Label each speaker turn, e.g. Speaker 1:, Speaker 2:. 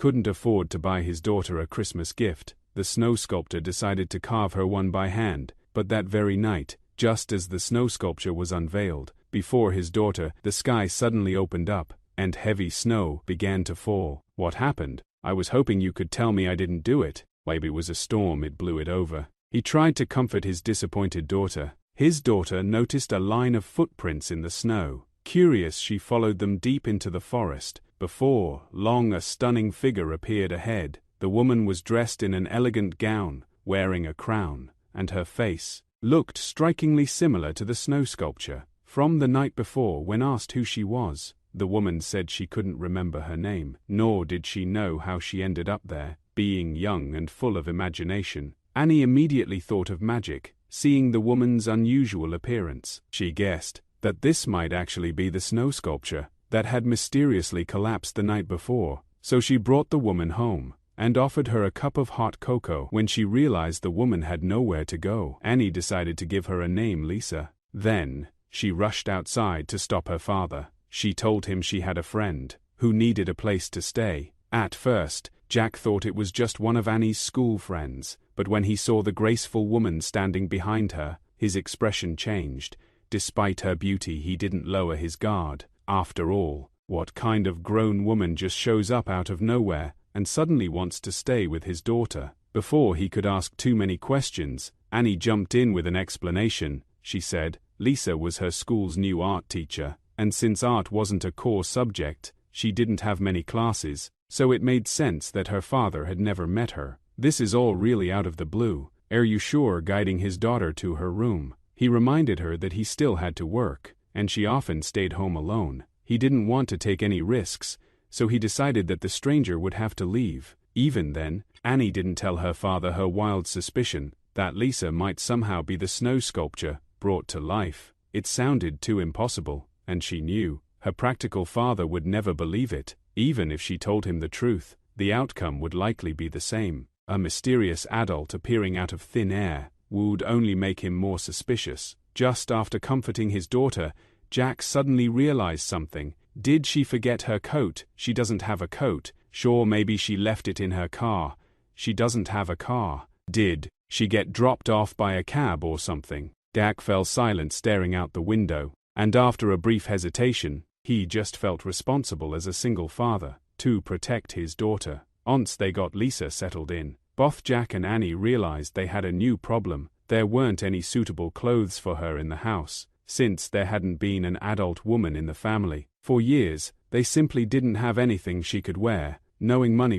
Speaker 1: couldn't afford to buy his daughter a Christmas gift, the snow sculptor decided to carve her one by hand, but that very night, just as the snow sculpture was unveiled, before his daughter, the sky suddenly opened up, and heavy snow began to fall. What happened? I was hoping you could tell me I didn't do it. Maybe it was a storm, it blew it over. He tried to comfort his disappointed daughter. His daughter noticed a line of footprints in the snow. Curious, she followed them deep into the forest. Before long, a stunning figure appeared ahead. The woman was dressed in an elegant gown, wearing a crown, and her face looked strikingly similar to the snow sculpture from the night before. When asked who she was, the woman said she couldn't remember her name, nor did she know how she ended up there. Being young and full of imagination, Annie immediately thought of magic. Seeing the woman's unusual appearance, she guessed that this might actually be the snow sculpture that had mysteriously collapsed the night before. So she brought the woman home and offered her a cup of hot cocoa. When she realized the woman had nowhere to go, Annie decided to give her a name, Lisa. Then, she rushed outside to stop her father. She told him she had a friend who needed a place to stay. At first, Jack thought it was just one of Annie's school friends, but when he saw the graceful woman standing behind her, his expression changed. Despite her beauty, he didn't lower his guard. After all, what kind of grown woman just shows up out of nowhere and suddenly wants to stay with his daughter? Before he could ask too many questions, Annie jumped in with an explanation. She said Lisa was her school's new art teacher, and since art wasn't a core subject, she didn't have many classes, so it made sense that her father had never met her. This is all really out of the blue. Are you sure? Guiding his daughter to her room, he reminded her that he still had to work, and she often stayed home alone. He didn't want to take any risks, so he decided that the stranger would have to leave. Even then, Annie didn't tell her father her wild suspicion that Lisa might somehow be the snow sculpture brought to life. It sounded too impossible, and she knew her practical father would never believe it. Even if she told him the truth, the outcome would likely be the same. A mysterious adult appearing out of thin air would only make him more suspicious. Just after comforting his daughter, Jack suddenly realized something. Did she forget her coat? She doesn't have a coat. Sure, maybe she left it in her car. She doesn't have a car. Did she get dropped off by a cab or something? Jack fell silent, staring out the window, and after a brief hesitation, he just felt responsible as a single father to protect his daughter. Once they got Lisa settled in, both Jack and Annie realized they had a new problem. There weren't any suitable clothes for her in the house. Since there hadn't been an adult woman in the family for years, they simply didn't have anything she could wear. Knowing money